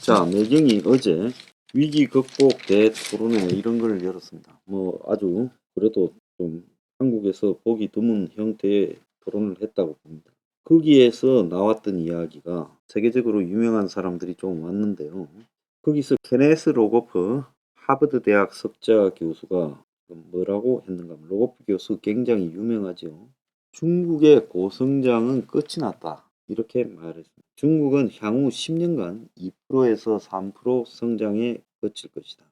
자, 매경이 어제 위기 극복 대토론회 이런 걸 열었습니다. 뭐 아주 그래도 좀 한국에서 보기 드문 형태의 토론을 했다고 봅니다. 거기에서 나왔던 이야기가 세계적으로 유명한 사람들이 좀 왔는데요. 거기서 케네스 로고프 하버드 대학 석자 교수가 뭐라고 했는가? 로고프 교수 굉장히 유명하죠. 중국의 고성장은 끝이 났다. 이렇게 말했습니다. 중국은 향후 10년간 2%에서 3% 성장에 그칠 것이다.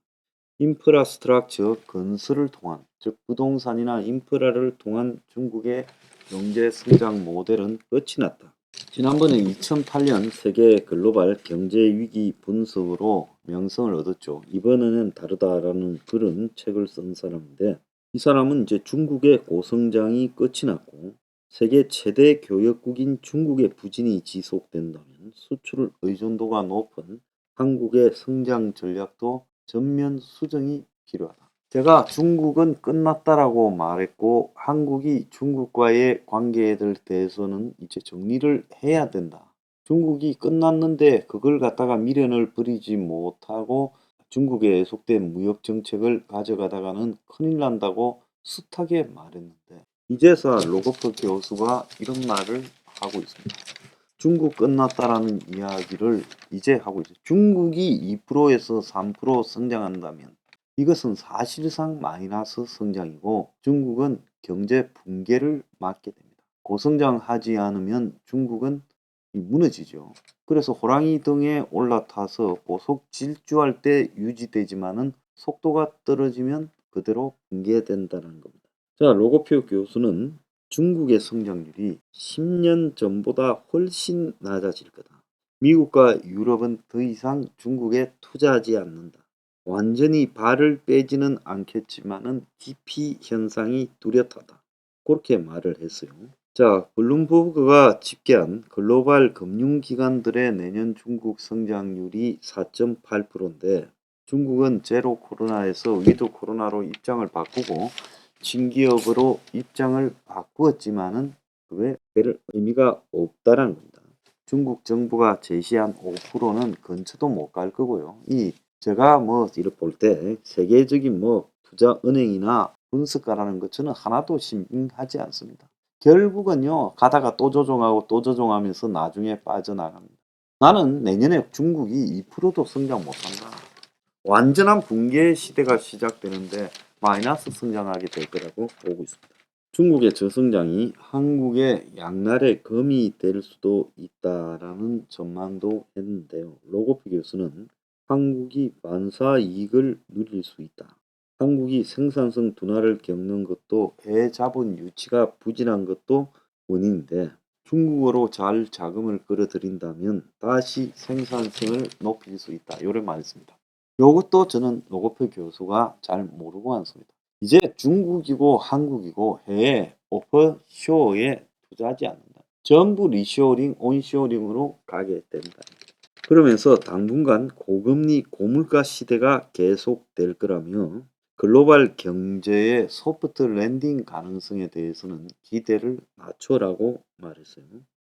인프라스트럭처 건설을 통한, 즉 부동산이나 인프라를 통한 중국의 경제 성장 모델은 끝이 났다. 지난번에 2008년 세계 글로벌 경제 위기 분석으로 명성을 얻었죠. 이번에는 다르다라는 그런 책을 쓴 사람인데, 이 사람은 이제 중국의 고성장이 끝이 났고 세계 최대 교역국인 중국의 부진이 지속된다면 수출 의존도가 높은 한국의 성장 전략도 전면 수정이 필요하다. 제가 중국은 끝났다라고 말했고 한국이 중국과의 관계에 대해서는 이제 정리를 해야 된다. 중국이 끝났는데 그걸 갖다가 미련을 버리지 못하고 중국의 속된 무역 정책을 가져가다가는 큰일 난다고 숱하게 말했는데 이제서 로버트 교수가 이런 말을 하고 있습니다. 중국 끝났다라는 이야기를 이제 하고 있어요. 중국이 2%에서 3% 성장한다면 이것은 사실상 마이너스 성장이고 중국은 경제 붕괴를 맞게 됩니다. 고성장하지 않으면 중국은 무너지죠. 그래서 호랑이 등에 올라타서 고속 질주할 때 유지되지만은 속도가 떨어지면 그대로 붕괴된다는 겁니다. 자, 로고표 교수는 중국의 성장률이 10년 전보다 훨씬 낮아질 거다. 미국과 유럽은 더 이상 중국에 투자하지 않는다. 완전히 발을 빼지는 않겠지만은 기피 현상이 뚜렷하다. 그렇게 말을 했어요. 자, 블룸버그가 집계한 글로벌 금융기관들의 내년 중국 성장률이 4.8%인데 중국은 제로 코로나에서 위드 코로나로 입장을 바꾸고 신기업으로 입장을 바꾸었지만은 그게 별 의미가 없다라는 겁니다. 중국 정부가 제시한 5%는 근처도 못 갈 거고요. 제가 뭐 이렇게 볼 때 세계적인 뭐 투자 은행이나 분석가라는 것 저는 하나도 신빙하지 않습니다. 결국은요 가다가 또 조종하고 또 조종하면서 나중에 빠져나갑니다. 나는 내년에 중국이 2%도 성장 못한다. 완전한 붕괴 시대가 시작되는데 마이너스 성장하게 될 거라고 보고 있습니다. 중국의 저성장이 한국의 양날의 검이 될 수도 있다라는 전망도 했는데요. 로고프 교수는 한국이 만사 이익을 누릴 수 있다. 한국이 생산성 둔화를 겪는 것도 대자본 유치가 부진한 것도 원인인데 중국어로 잘 자금을 끌어들인다면 다시 생산성을 높일 수 있다. 이런 말했습니다. 이것도 저는 로고표 교수가 잘 모르고 왔습니다. 이제 중국이고 한국이고 해외 오퍼쇼어에 투자하지 않는다. 전부 리쇼어링, 온쇼어링으로 가게 된다. 그러면서 당분간 고금리 고물가 시대가 계속될 거라며 글로벌 경제의 소프트 랜딩 가능성에 대해서는 기대를 낮춰라고 말했어요.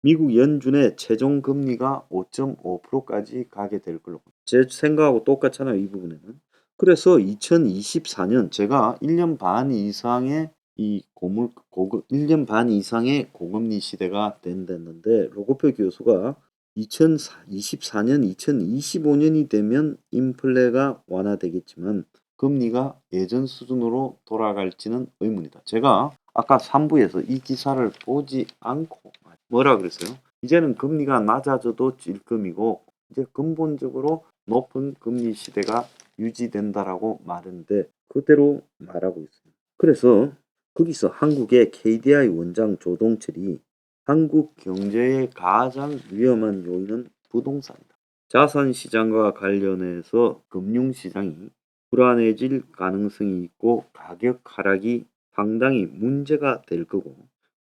미국 연준의 최종 금리가 5.5%까지 가게 될 걸로. 제 생각하고 똑같잖아요, 이 부분에는. 그래서 2024년 제가 1년 반 이상의 1년 반 이상의 고금리 시대가 된다는데 로고표 교수가 2024년, 2025년이 되면 인플레가 완화되겠지만 금리가 예전 수준으로 돌아갈지는 의문이다. 제가 아까 3부에서 이 기사를 보지 않고 뭐라 그랬어요? 이제는 금리가 낮아져도 찔끔이고 이제 근본적으로 높은 금리 시대가 유지된다라고 말했는데 그대로 말하고 있어요. 그래서 거기서 한국의 KDI 원장 조동철이 한국 경제의 가장 위험한 요인은 부동산이다. 자산 시장과 관련해서 금융 시장이 불안해질 가능성이 있고 가격 하락이 상당히 문제가 될 거고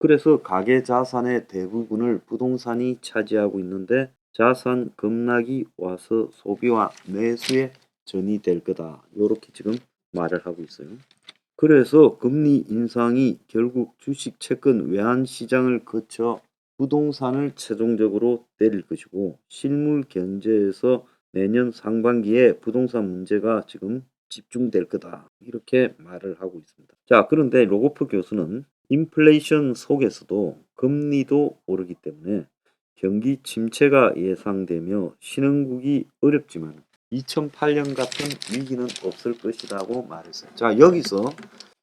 그래서 가계 자산의 대부분을 부동산이 차지하고 있는데 자산 급락이 와서 소비와 매수에 전이될 거다. 이렇게 지금 말을 하고 있어요. 그래서 금리 인상이 결국 주식, 채권, 외환 시장을 거쳐 부동산을 최종적으로 때릴 것이고 실물 경제에서 내년 상반기에 부동산 문제가 지금 집중될 거다. 이렇게 말을 하고 있습니다. 자, 그런데 로고프 교수는 인플레이션 속에서도 금리도 오르기 때문에 경기 침체가 예상되며 신흥국이 어렵지만 2008년 같은 위기는 없을 것이라고 말했어요. 자, 여기서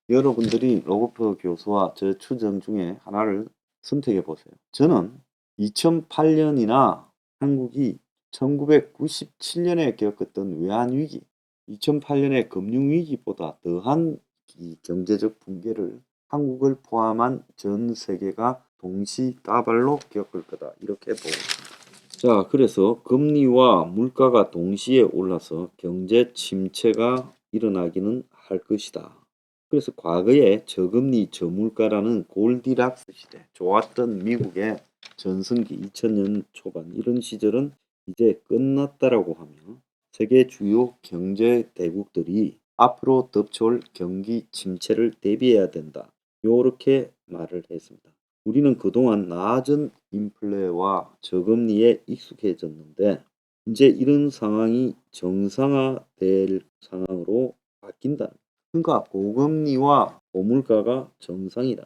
여러분들이 로고프 교수와 저 추정 중에 하나를 선택해 보세요. 저는 2008년이나 한국이 1997년에 겪었던 외환위기, 2008년의 금융위기보다 더한 이 경제적 붕괴를 한국을 포함한 전 세계가 동시다발로 겪을 거다. 이렇게 보고 있습니다. 자, 그래서 금리와 물가가 동시에 올라서 경제 침체가 일어나기는 할 것이다. 그래서 과거에 저금리 저물가라는 골디락스 시대, 좋았던 미국의 전성기 2000년 초반 이런 시절은 이제 끝났다라고 하며 세계 주요 경제 대국들이 앞으로 덮쳐올 경기 침체를 대비해야 된다. 요렇게 말을 했습니다. 우리는 그동안 낮은 인플레와 저금리에 익숙해졌는데 이제 이런 상황이 정상화될 상황으로 바뀐다. 그러니까 고금리와 고물가가 정상이다.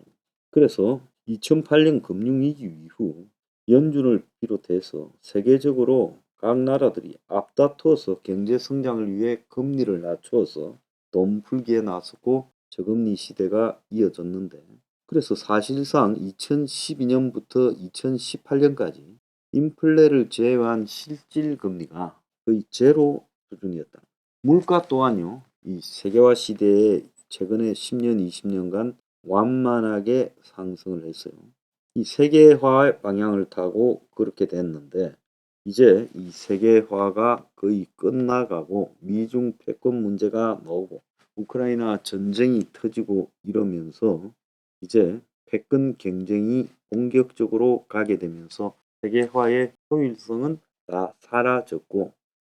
그래서 2008년 금융위기 이후 연준을 비롯해서 세계적으로 각 나라들이 앞다투어서 경제 성장을 위해 금리를 낮추어서 돈 풀기에 나섰고 저금리 시대가 이어졌는데 그래서 사실상 2012년부터 2018년까지 인플레를 제외한 실질 금리가 거의 제로 수준이었다. 물가 또한요. 이 세계화 시대에 최근에 10년, 20년간 완만하게 상승을 했어요. 이 세계화의 방향을 타고 그렇게 됐는데 이제 이 세계화가 거의 끝나가고 미중 패권 문제가 나오고 우크라이나 전쟁이 터지고 이러면서 이제 패권 경쟁이 본격적으로 가게 되면서 세계화의 효율성은 다 사라졌고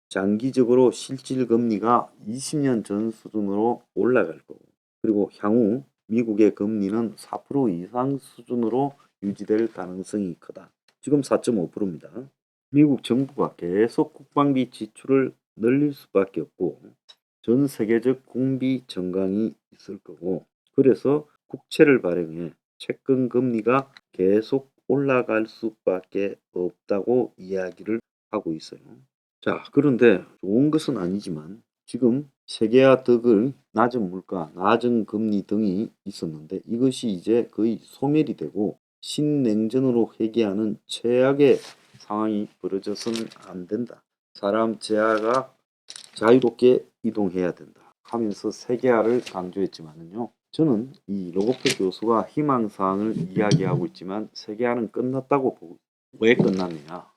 장기적으로 실질 금리가 20년 전 수준으로 올라갈 거고 그리고 향후 미국의 금리는 4% 이상 수준으로 유지될 가능성이 크다. 지금 4.5%입니다. 미국 정부가 계속 국방비 지출을 늘릴 수밖에 없고 전 세계적 군비 정강이 있을 거고 그래서 국채를 발행해 채권 금리가 계속 올라갈 수밖에 없다고 이야기를 하고 있어요. 자, 그런데 좋은 것은 아니지만 지금 세계화 덕을 낮은 물가, 낮은 금리 등이 있었는데 이것이 이제 거의 소멸이 되고 신냉전으로 회귀하는 최악의 상황이 벌어져서는 안 된다. 사람 재화가 자유롭게 이동해야 된다 하면서 세계화를 강조했지만요. 저는 이 로고프 교수가 희망사항을 이야기하고 있지만 세계화는 끝났다고 보고 왜 끝났느냐.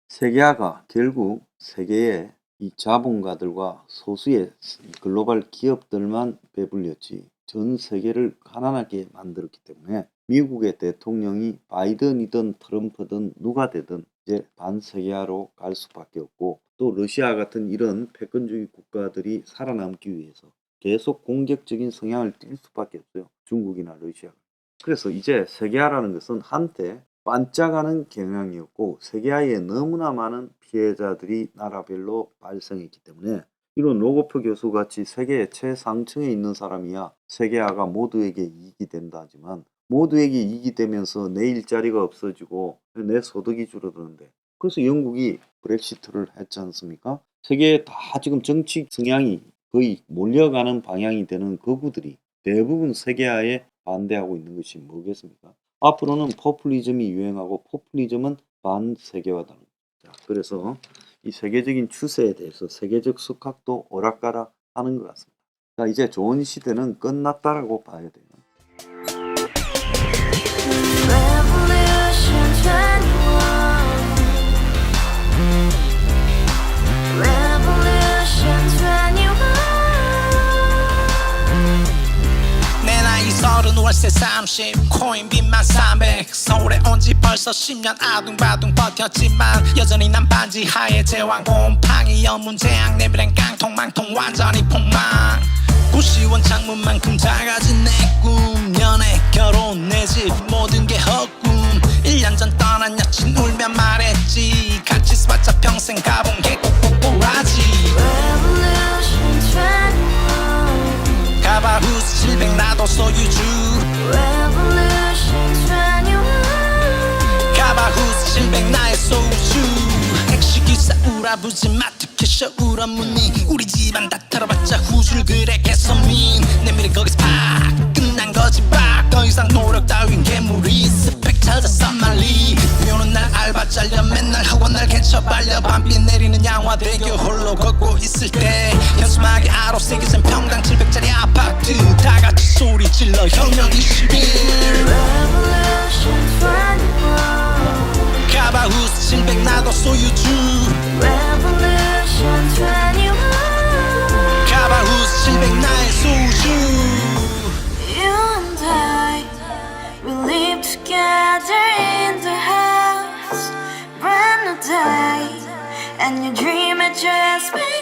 세계화가 결국 세계의 이 자본가들과 소수의 글로벌 기업들만 배불렸지 전 세계를 가난하게 만들었기 때문에 미국의 대통령이 바이든이든 트럼프든 누가 되든 이제 반세계화로 갈 수밖에 없고 또 러시아 같은 이런 패권주의 국가들이 살아남기 위해서 계속 공격적인 성향을 띨 수밖에 없어요. 중국이나 러시아가. 그래서 이제 세계화라는 것은 한때 반짝하는 경향이었고 세계화에 너무나 많은 피해자들이 나라별로 발생했기 때문에 이런 로고프 교수 같이 세계의 최상층에 있는 사람이야 세계화가 모두에게 이익이 된다 하지만 모두에게 이익이 되면서 내 일자리가 없어지고 내 소득이 줄어드는데 그래서 영국이 브렉시트를 했지 않습니까? 세계에 다 지금 정치 성향이 거의 몰려가는 방향이 되는 거구들이 대부분 세계화에 반대하고 있는 것이 뭐겠습니까? 앞으로는 포퓰리즘이 유행하고 포퓰리즘은 반세계화다. 그래서 이 세계적인 추세에 대해서 세계적 석학도 오락가락 하는 것 같습니다. 자, 이제 좋은 시대는 끝났다라고 봐야 돼요. 월세 30 코인빚만 300 서울에 온지 벌써 10년 아둥바둥 버텼지만 여전히 난 반지 하에 제왕 곰팡이 연문제약 내비랑 깡통망통 완전히 폭망 90원 창문만큼 작아진 내 꿈 연애 결혼 내 집 모든 게 헛꿈 1년 전 떠난 여친 울며 말했지 같이 써봤자 평생 가본 게 꼭꼭꼭하지 카바후스 700 나도 소유주 Revolutions when you want. 카바후스 700 나의 소주 택시기사 우라부지 마트캐셔 울어무니 우리 집안 다 털어봤자 후줄 그래 개선민 내 미래 거기서 팍 끝난 거지 팍더 이상 노력 따윈 괴물이 스펙 찾아서 말리 비오는 날 알바 잘려 맨날 학원 날 개쳐 발려 밤비 내리는 양화대교 홀로 걷고 있을 때 현수막에 아로 새겨진 평당 700짜리 아파트 다같이 소리 질러 혁명 21 Revolutions when you want. 카바후스 700 나도 소유주 Revolutions when you want. 카바후스 700 나의 소주 You and I, we live together in the house, brand new day, and your dream had just begun.